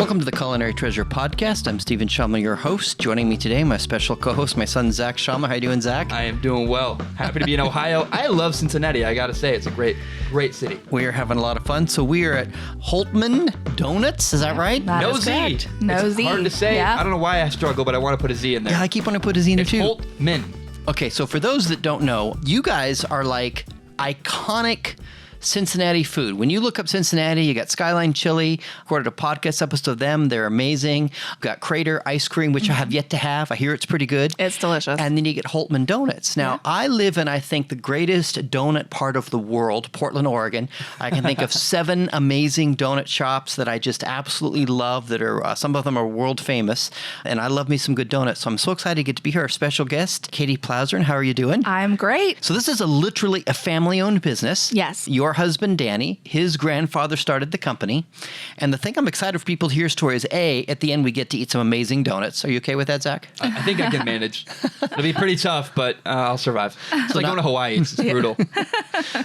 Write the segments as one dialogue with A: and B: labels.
A: Welcome to the Culinary Treasure Podcast. I'm Steven Shomler, your host. Joining me today, my special co-host, my son, Zac Shomler. How you doing, Zac?
B: I am doing well. Happy to be in Ohio. I love Cincinnati, I gotta say. It's a great city.
A: We are having a lot of fun. So we are at Holtman Donuts. Is that right?
B: No Z.
C: No Z.
B: It's hard to say.
C: Yeah.
B: I don't know why I struggle, but I want to put a Z in there.
A: Yeah, I keep wanting to put a Z in there
B: It's
A: too.
B: Holtman.
A: Okay, so for those that don't know, you guys are like iconic Cincinnati food. When you look up Cincinnati, you got Skyline Chili. Recorded a podcast episode of them. They're amazing. We've got Crater Ice Cream, which I have yet to have. I hear it's pretty good.
C: It's delicious.
A: And then you get Holtman Donuts. Now, I live in, I think, the greatest donut part of the world, Portland, Oregon. I can think of 7 amazing donut shops that I just absolutely love that are, some of them are world famous. And I love me some good donuts. So I'm so excited to get to be here. Our special guest, Katie Plazarin. How are you doing?
C: I'm great.
A: So this is literally a family-owned business.
C: Yes.
A: Your husband, Danny, his grandfather started the company. And the thing I'm excited for people to hear story is, A, at the end we get to eat some amazing donuts. Are you okay with that, Zac?
B: I think I can manage. It'll be pretty tough, but I'll survive. It's like going to Hawaii. It's brutal.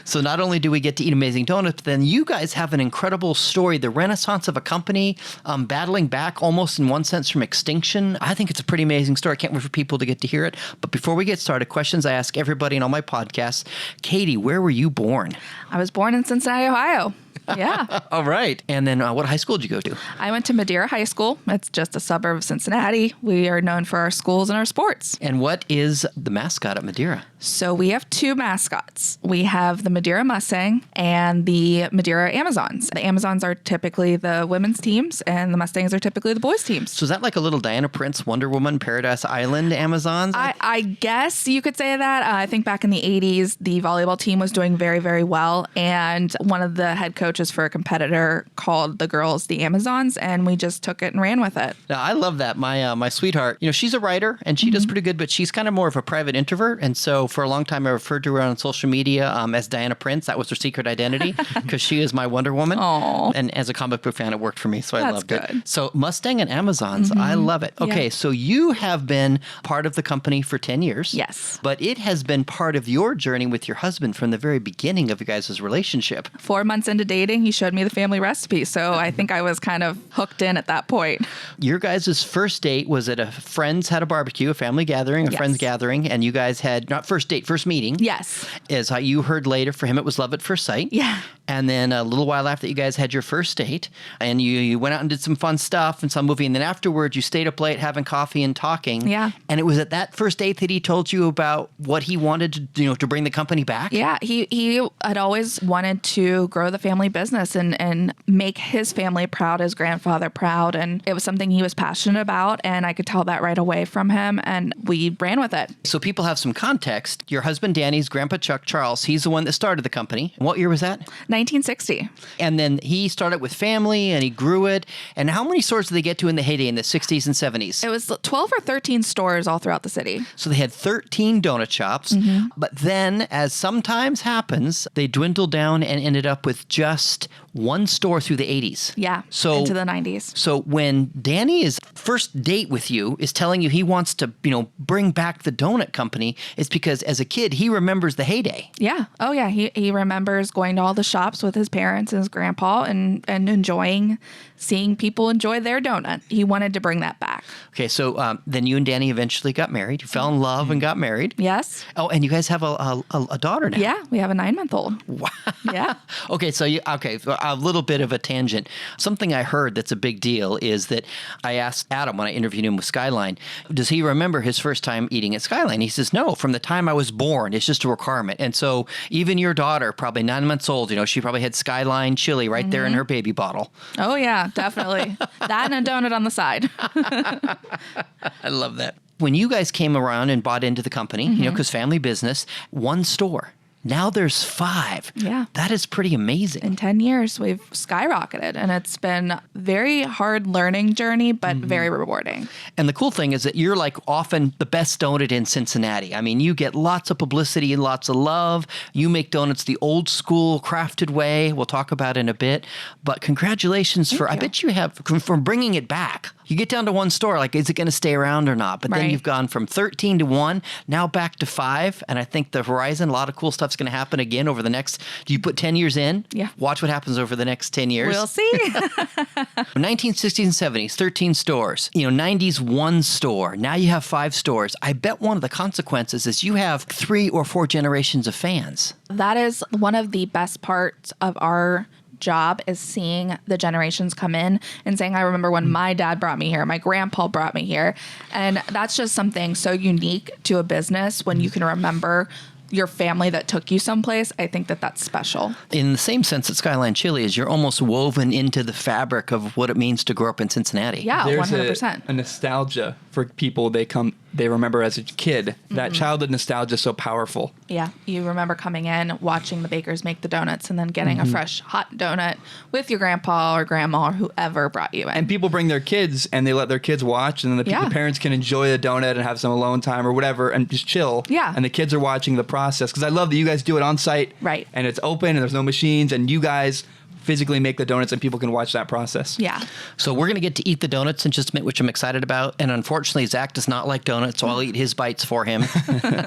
A: So not only do we get to eat amazing donuts, but then you guys have an incredible story, the renaissance of a company battling back almost in one sense from extinction. I think it's a pretty amazing story. I can't wait for people to get to hear it. But before we get started, questions I ask everybody in all my podcasts. Katie, where were you born?
C: I was born in Cincinnati, Ohio. Yeah.
A: All right. And then what high school did you go to?
C: I went to Madeira High School. It's just a suburb of Cincinnati. We are known for our schools and our sports.
A: And what is the mascot at Madeira?
C: So we have 2 mascots. We have the Madeira Mustang and the Madeira Amazons. The Amazons are typically the women's teams and the Mustangs are typically the boys' teams.
A: So is that like a little Diana Prince, Wonder Woman, Paradise Island Amazons?
C: I guess you could say that. I think back in the 80s, the volleyball team was doing very, very well. And one of the head coaches for a competitor called the girls the Amazons, and we just took it and ran with it.
A: Now, I love that. My sweetheart, she's a writer and she does pretty good, but she's kind of more of a private introvert. And so for a long time, I referred to her on social media as Diana Prince. That was her secret identity because she is my Wonder Woman.
C: Aww.
A: And as a comic book fan, it worked for me. So I
C: That's
A: loved
C: good.
A: it. So Mustang and Amazons, I love it. Okay, so you have been part of the company for 10 years.
C: Yes.
A: But it has been part of your journey with your husband from the very beginning of you guys' relationship.
C: 4 months into dating, he showed me the family recipe. So I think I was kind of hooked in at that point.
A: Your guys' first date was at a friend's had a barbecue, a family gathering, a friend's gathering, and you guys had, not first date, first meeting.
C: Yes.
A: As you heard later, for him it was love at first sight.
C: Yeah.
A: And then a little while after you guys had your first date, and you went out and did some fun stuff and saw a movie, and then afterwards you stayed up late having coffee and talking.
C: Yeah.
A: And it was at that first date that he told you about what he wanted to, to bring the company back?
C: Yeah, he had always wanted to grow the family business and make his family proud, his grandfather proud. And it was something he was passionate about. And I could tell that right away from him. And we ran with it.
A: So people have some context. Your husband, Danny's grandpa, Chuck Charles, he's the one that started the company. What year was that?
C: 1960.
A: And then he started with family and he grew it. And how many stores did they get to in the heyday in the 60s and 70s?
C: It was 12 or 13 stores all throughout the city.
A: So they had 13 donut shops. But then, as sometimes happens, they dwindled down and ended up with just one store through the 80s.
C: Yeah,
A: So
C: into the 90s.
A: So when Danny's first date with you is telling you he wants to, bring back the donut company, it's because as a kid, he remembers the heyday.
C: Yeah. Oh, yeah. He remembers going to all the shops with his parents and his grandpa and enjoying seeing people enjoy their donut. He wanted to bring that back.
A: Okay, so then you and Danny eventually got married. You fell in love and got married.
C: Yes.
A: Oh, and you guys have a daughter now.
C: Yeah, we have a 9-month-old.
A: Wow.
C: Yeah.
A: Okay, so a little bit of a tangent. Something I heard that's a big deal is that I asked Adam when I interviewed him with Skyline, does he remember his first time eating at Skyline? He says, no, from the time I was born, it's just a requirement. And so even your daughter, probably 9 months old, she probably had Skyline chili right there in her baby bottle.
C: Oh, yeah, definitely. That and a donut on the side.
A: I love that. When you guys came around and bought into the company, because family business, one store. Now there's 5.
C: Yeah.
A: That is pretty amazing.
C: In 10 years, we've skyrocketed, and it's been a very hard learning journey, but very rewarding.
A: And the cool thing is that you're like often the best donut in Cincinnati. I mean, you get lots of publicity and lots of love. You make donuts the old school crafted way. We'll talk about it in a bit. But congratulations I bet you have, for bringing it back. You get down to one store, like, is it going to stay around or not? But then
C: Right.
A: you've gone from 13 to 1, now back to 5. And I think the horizon, a lot of cool stuff's going to happen again over the next, do you put 10 years in?
C: Yeah.
A: Watch what happens over the next 10 years.
C: We'll see.
A: 1960s and 70s, 13 stores. 90s, 1 store. Now you have 5 stores. I bet one of the consequences is you have 3 or 4 generations of fans.
C: That is one of the best parts of our job, is seeing the generations come in and saying, I remember when my dad brought me here, my grandpa brought me here. And that's just something so unique to a business when you can remember your family that took you someplace. I think that that's special.
A: In the same sense that Skyline Chili is, you're almost woven into the fabric of what it means to grow up in Cincinnati.
C: Yeah,
B: There's
C: 100%.
B: a nostalgia for people they remember as a kid. That childhood nostalgia is so powerful.
C: Yeah, you remember coming in, watching the bakers make the donuts, and then getting a fresh hot donut with your grandpa or grandma or whoever brought you in.
B: And people bring their kids and they let their kids watch, and then
C: Yeah.
B: the parents can enjoy a donut and have some alone time or whatever and just chill.
C: Yeah.
B: And the kids are watching the process, because I love that you guys do it on site.
C: Right.
B: And it's open and there's no machines, and you guys physically make the donuts and people can watch that process.
C: Yeah.
A: So we're going to get to eat the donuts in just a minute, which I'm excited about. And unfortunately, Zach does not like donuts, so I'll eat his bites for him.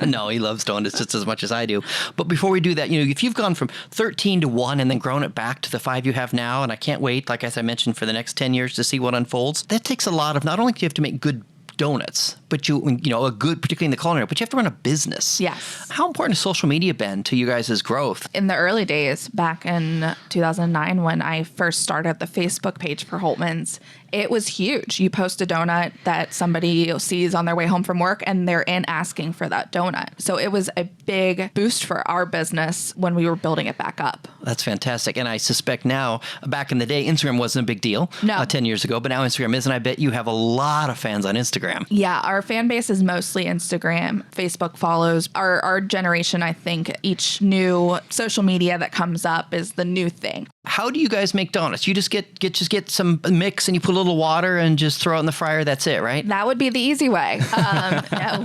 A: No, he loves donuts just as much as I do. But before we do that, if you've gone from 13 to 1 and then grown it back to the 5 you have now, and I can't wait, like as I mentioned, for the next 10 years to see what unfolds, that takes a lot of, not only do you have to make good donuts, but a good, particularly in the culinary, but you have to run a business.
C: Yes.
A: How important has social media been to you guys' growth?
C: In the early days, back in 2009, when I first started the Facebook page for Holtman's, it was huge. You post a donut that somebody sees on their way home from work, and they're in asking for that donut. So it was a big boost for our business when we were building it back up.
A: That's fantastic. And I suspect now, back in the day, Instagram wasn't a big deal 10 years ago, but now Instagram is, and I bet you have a lot of fans on Instagram.
C: Yeah, our fan base is mostly Instagram. Facebook follows. Our generation, I think, each new social media that comes up is the new thing.
A: How do you guys make donuts? You just get some mix and you put a little water and just throw it in the fryer. That's it, right?
C: That would be the easy way. No,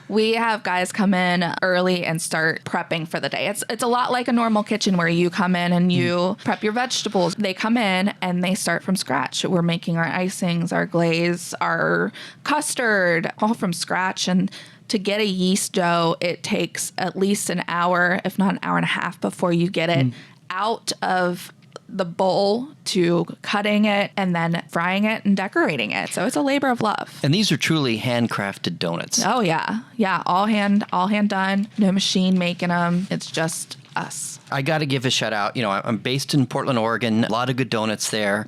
C: we have guys come in early and start prepping for the day. It's a lot like a normal kitchen where you come in and you prep your vegetables. They come in and they start from scratch. We're making our icings, our glaze, our custard, all from scratch. And to get a yeast dough, it takes at least an hour, if not an hour and a half, before you get it out of the bowl to cutting it and then frying it and decorating it. So it's a labor of love.
A: And these are truly handcrafted donuts.
C: Oh yeah. Yeah. All hand done. No machine making them. It's just us.
A: I got to give a shout out. I'm based in Portland, Oregon. A lot of good donuts there.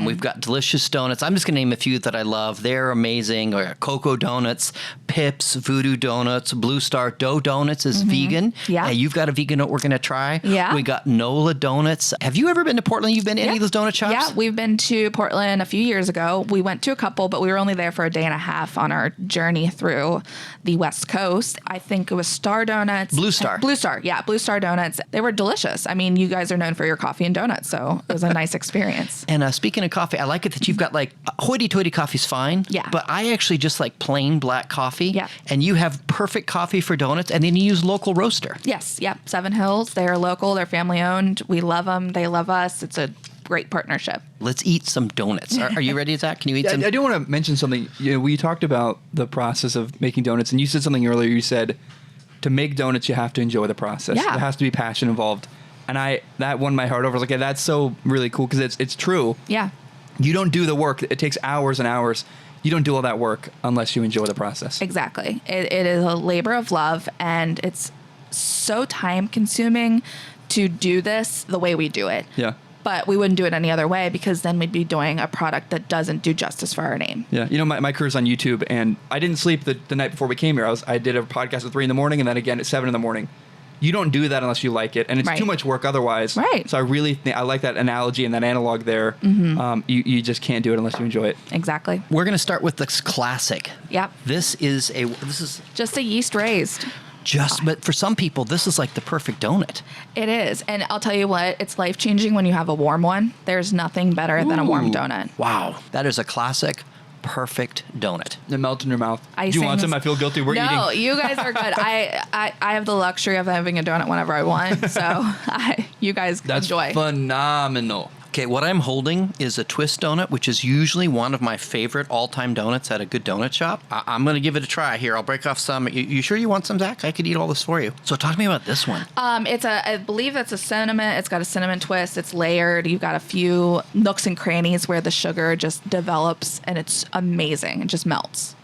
A: We've got delicious donuts. I'm just going to name a few that I love. They're amazing. Cocoa Donuts, Pips, Voodoo Donuts, Blue Star Dough Donuts is vegan.
C: Yeah.
A: Hey, you've got a vegan donut we're going to try.
C: Yeah.
A: We got Nola Donuts. Have you ever been to Portland? You've been to any of those donut shops?
C: Yeah, we've been to Portland a few years ago. We went to a couple, but we were only there for a day and a half on our journey through the West Coast. I think it was Star Donuts.
A: Blue Star.
C: Blue Star. Yeah, Blue Star Donuts. They were delicious. I mean, you guys are known for your coffee and donuts, so it was a nice experience.
A: And speaking of coffee, I like it that you've got hoity-toity coffee's fine.
C: Yeah.
A: But I actually just like plain black coffee.
C: Yeah.
A: And you have perfect coffee for donuts, and then you use local roaster.
C: Yes. Yep. Seven Hills. They're local. They're family owned. We love them. They love us. It's a great partnership.
A: Let's eat some donuts. Are you ready, Zach? Can you eat some?
B: I do want to mention something. We talked about the process of making donuts, and you said something earlier. You said to make donuts, you have to enjoy the process.
C: Yeah.
B: There has to be passion involved. And that won my heart over. I was like, that's so really cool, because it's true.
C: Yeah.
B: You don't do the work. It takes hours and hours. You don't do all that work unless you enjoy the process.
C: Exactly. It is a labor of love, and it's so time consuming to do this the way we do it.
B: Yeah.
C: But we wouldn't do it any other way, because then we'd be doing a product that doesn't do justice for our name.
B: Yeah. My career's on YouTube, and I didn't sleep the night before we came here. I did a podcast at 3 a.m. and then again at 7 a.m. You don't do that unless you like it, and it's
C: Right.
B: too much work otherwise.
C: Right.
B: So I really I like that analogy and that analog there. You just can't do it unless you enjoy it.
C: Exactly.
A: We're going to start with this classic.
C: Yep.
A: This is
C: Just a yeast raised.
A: but for some people, this is like the perfect donut.
C: It is. And I'll tell you what, it's life changing when you have a warm one. There's nothing better than a warm
A: Ooh.
C: donut.
A: Wow. That is a classic, perfect donut.
B: It melts in your mouth. Do you
C: Icings.
B: want some? I feel guilty. We're eating.
C: No, you guys are good. I have the luxury of having a donut whenever I want. So you guys
B: That's
C: enjoy.
B: phenomenal.
A: Okay, what I'm holding is a twist donut, which is usually one of my favorite all-time donuts at a good donut shop. I'm going to give it a try here. I'll break off some. You sure you want some, Zach? I could eat all this for you. So talk to me about this one.
C: I believe that's a cinnamon. It's got a cinnamon twist. It's layered. You've got a few nooks and crannies where the sugar just develops, and it's amazing. It just melts.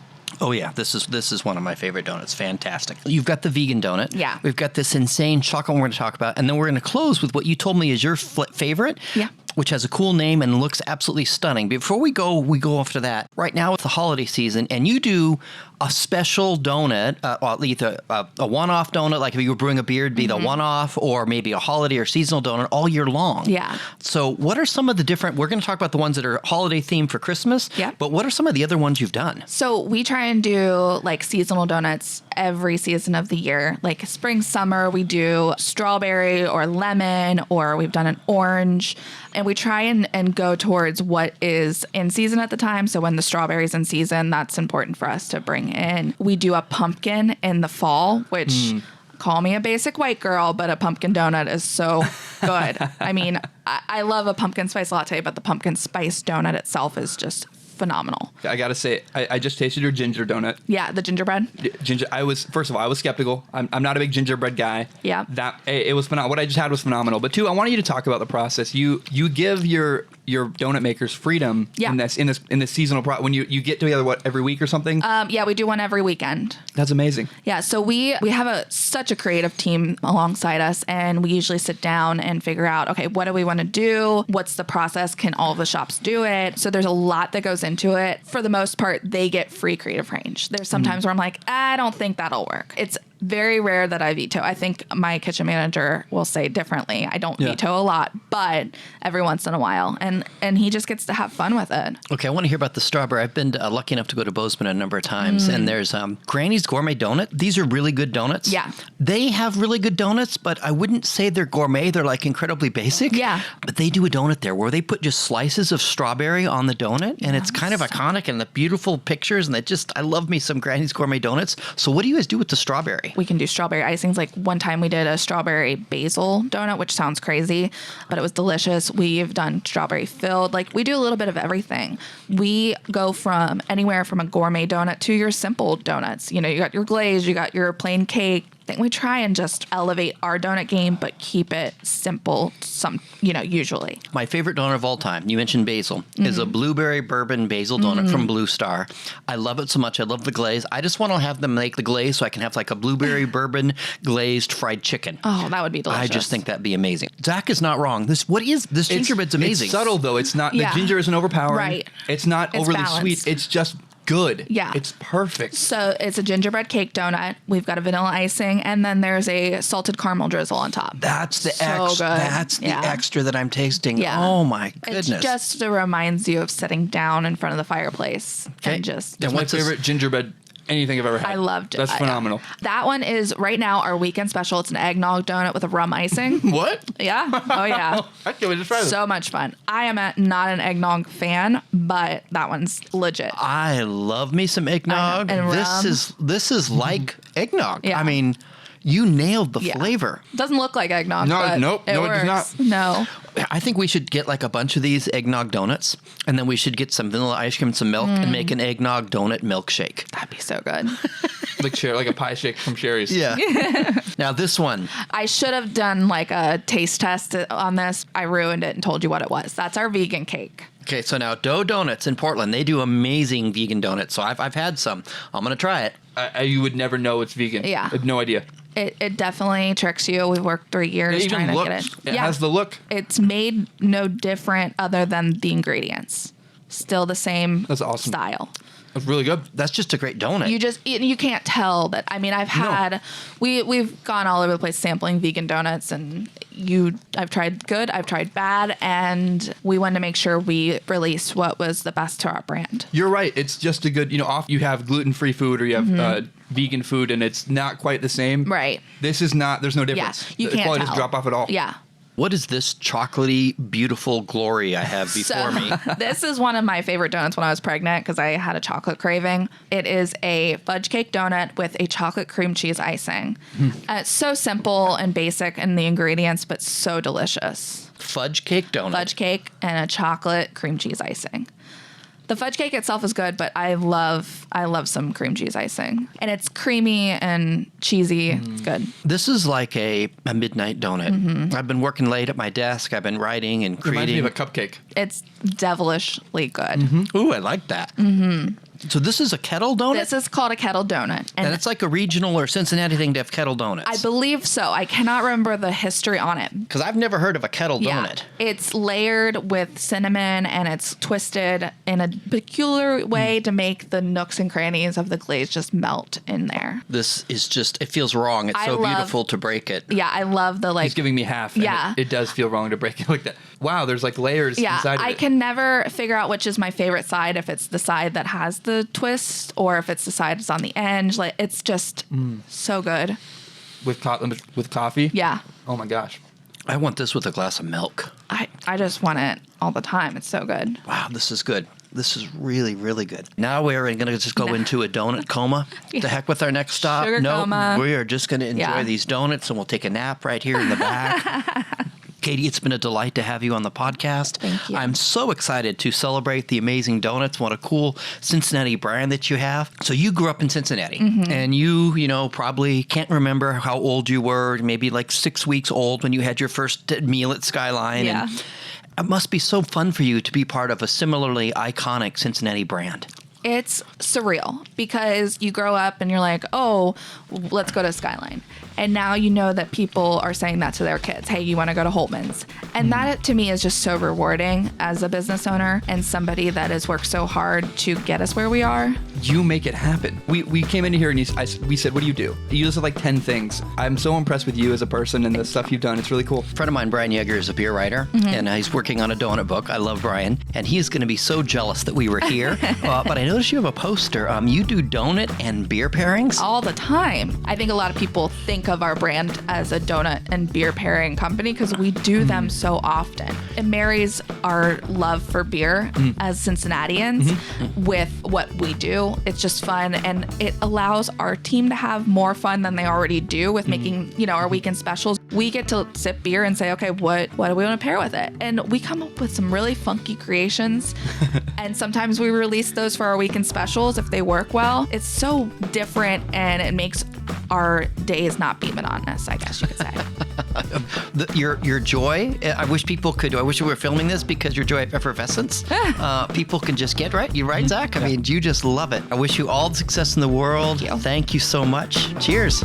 A: Oh yeah, this is one of my favorite donuts. Fantastic. You've got the vegan donut.
C: Yeah.
A: We've got this insane chocolate one we're going to talk about, and then we're going to close with what you told me is your favorite.
C: Yeah.
A: Which has a cool name and looks absolutely stunning. Before we go off to that. Right now it's the holiday season, and you do a special donut, either a one-off donut, like if you were brewing a beer, it'd be the one-off, or maybe a holiday or seasonal donut all year long.
C: Yeah.
A: So what are some of the different, we're going to talk about the ones that are holiday themed for Christmas,
C: Yeah.
A: but what are some of the other ones you've done?
C: So we try and do like seasonal donuts every season of the year. Like spring, summer, we do strawberry or lemon, or we've done an orange. And we try and go towards what is in season at the time. So when the strawberry's in season, that's important for us to bring in. We do a pumpkin in the fall, which call me a basic white girl, but a pumpkin donut is so good. I mean, I love a pumpkin spice latte, but the pumpkin spice donut itself is just phenomenal.
B: I gotta say, I just tasted your ginger donut.
C: Yeah, the gingerbread.
B: Ginger. First of all, I was skeptical. I'm not a big gingerbread guy.
C: Yeah.
B: It was phenomenal. What I just had was phenomenal. But two, I wanted you to talk about the process. You give your donut makers freedom in this seasonal when you get together every week or something.
C: Yeah, we do one every weekend.
B: That's amazing.
C: Yeah, so we have such a creative team alongside us, and we usually sit down and figure out, okay, what do we want to do? What's the process? Can all of the shops do it? So there's a lot that goes into it. For the most part, they get free creative range. There's sometimes where I'm like, I don't think that'll work. It's very rare that I veto. I think my kitchen manager will say differently. I don't veto a lot, but every once in a while. And he just gets to have fun with it.
A: Okay, I want to hear about the strawberry. I've been lucky enough to go to Bozeman a number of times, and there's Granny's Gourmet Donut. These are really good donuts.
C: Yeah.
A: They have really good donuts, but I wouldn't say they're gourmet. They're like incredibly basic.
C: Yeah.
A: But they do a donut there where they put just slices of strawberry on the donut, and it's kind of iconic, and the beautiful pictures, and I love me some Granny's Gourmet Donuts. So what do you guys do with the strawberry?
C: We can do strawberry icings. Like one time we did a strawberry basil donut, which sounds crazy, but it was delicious. We've done strawberry filled. Like we do a little bit of everything. We go from anywhere from a gourmet donut to your simple donuts. You know, you got your glaze, you got your plain cake. I think we try and just elevate our donut game, but keep it simple. Usually.
A: My favorite donut of all time, you mentioned basil, is a blueberry bourbon basil donut from Blue Star. I love it so much. I love the glaze. I just want to have them make the glaze so I can have like a blueberry bourbon glazed fried chicken.
C: Oh, that would be delicious.
A: I just think that'd be amazing. Zach is not wrong. This gingerbread's amazing.
B: It's subtle though. It's not the ginger isn't overpowering.
C: Right.
B: It's not
C: It's
B: overly
C: balanced.
B: sweet. It's just good.
C: Yeah.
B: It's perfect.
C: So it's a gingerbread cake donut. We've got a vanilla icing, and then there's a salted caramel drizzle on top.
A: That's the
C: So good.
A: That's the extra that I'm tasting.
C: Yeah.
A: Oh my goodness.
C: It just reminds you of sitting down in front of the fireplace and just.
B: That's my favorite gingerbread anything I've ever had.
C: I loved it.
B: That's phenomenal.
C: That one is right now our weekend special. It's an eggnog donut with a rum icing.
B: What?
C: Yeah. Oh yeah.
B: I can't wait to try this.
C: So much fun. I am not an eggnog fan, but that one's legit.
A: I love me some eggnog.
C: And rum.
A: This is like eggnog.
C: Yeah.
A: I mean, you nailed the flavor.
C: Doesn't look like eggnog.
B: No,
C: but
B: nope.
C: it
B: No, it
C: works.
B: does not.
C: No.
A: I think we should get like a bunch of these eggnog donuts, and then we should get some vanilla ice cream and some milk and make an eggnog donut milkshake.
C: That'd be so good.
B: like a pie shake from Sherry's.
A: Yeah. Now this one.
C: I should have done like a taste test on this. I ruined it and told you what it was. That's our vegan cake.
A: Okay, so now Dough Donuts in Portland, they do amazing vegan donuts. So I've had some. I'm going to try it.
B: You would never know it's vegan.
C: Yeah.
B: I have no idea.
C: It definitely tricks you. We've worked 3 years
B: It
C: trying
B: even
C: to
B: looks.
C: get it.
B: It has the look.
C: It's made no different other than the ingredients. Still the same
B: That's awesome.
C: style.
B: That's really good.
A: That's just a great donut.
C: You can't tell that. I mean, we've gone all over the place sampling vegan donuts, and I've tried good, I've tried bad, and we wanted to make sure we released what was the best to our brand.
B: You're right. It's just a good, off you have gluten-free food or you have vegan food and it's not quite the same.
C: Right.
B: This is not, there's no difference.
C: You
B: the
C: can't
B: quality
C: tell.
B: doesn't drop off at all.
C: Yeah.
A: What is this chocolatey, beautiful glory I have before me?
C: This is one of my favorite donuts when I was pregnant because I had a chocolate craving. It is a fudge cake donut with a chocolate cream cheese icing. It's so simple and basic in the ingredients, but so delicious.
A: Fudge cake donut.
C: Fudge cake and a chocolate cream cheese icing. The fudge cake itself is good, but I love some cream cheese icing. And it's creamy and cheesy. It's good.
A: This is like a midnight donut. I've been working late at my desk. I've been writing and
B: Reminds me
A: creating.
B: of a cupcake.
C: It's devilishly good.
A: Ooh, I like that. So this is a kettle donut?
C: This is called a kettle donut.
A: And it's like a regional or Cincinnati thing to have kettle donuts.
C: I believe so. I cannot remember the history on it.
A: Because I've never heard of a kettle donut.
C: It's layered with cinnamon and it's twisted in a peculiar way to make the nooks and crannies of the glaze just melt in there.
A: This is just, it feels wrong. It's so beautiful to break it.
C: Yeah, I love the
B: He's giving me half.
C: Yeah.
B: It does feel wrong to break it like that. Wow, there's like layers inside of it.
C: I can never figure out which is my favorite side, if it's the side that has the twist or if it's the side that's on the end. Like, it's just so good.
B: With coffee?
C: Yeah.
B: Oh my gosh.
A: I want this with a glass of milk.
C: I just want it all the time. It's so good.
A: Wow, this is good. This is really, really good. Now we're going to just go into a donut coma. To heck with our next stop.
C: Sugar coma.
A: We are just going to enjoy these donuts and we'll take a nap right here in the back. Katie, it's been a delight to have you on the podcast.
C: Thank you.
A: I'm so excited to celebrate the amazing donuts. What a cool Cincinnati brand that you have. So you grew up in Cincinnati and you probably can't remember how old you were, maybe like 6 weeks old when you had your first meal at Skyline.
C: Yeah.
A: And it must be so fun for you to be part of a similarly iconic Cincinnati brand.
C: It's surreal because you grow up and you're like, oh, let's go to Skyline. And now you know that people are saying that to their kids. Hey, you want to go to Holtman's? And that to me is just so rewarding as a business owner and somebody that has worked so hard to get us where we are.
B: You make it happen. We came into here and we said, what do you do? You listed like 10 things. I'm so impressed with you as a person and the stuff you've done. It's really cool.
A: A friend of mine, Brian Yeager, is a beer writer, and he's working on a donut book. I love Brian, and he's going to be so jealous that we were here. But I noticed you have a poster. You do donut and beer pairings?
C: All the time. I think a lot of people think of our brand as a donut and beer pairing company because we do them so often. It marries our love for beer as Cincinnatians with what we do. It's just fun, and it allows our team to have more fun than they already do with making, our weekend specials. We get to sip beer and say, okay, what do we want to pair with it? And we come up with some really funky creations. And sometimes we release those for our weekend specials if they work well. It's so different, and it makes our days not be monotonous, I guess you could say.
A: Your joy, I wish we were filming this because your joy of effervescence, people can just get right. You're right, Zach? I mean, you just love it. I wish you all the success in the world.
C: Thank you.
A: Thank you so much. Cheers.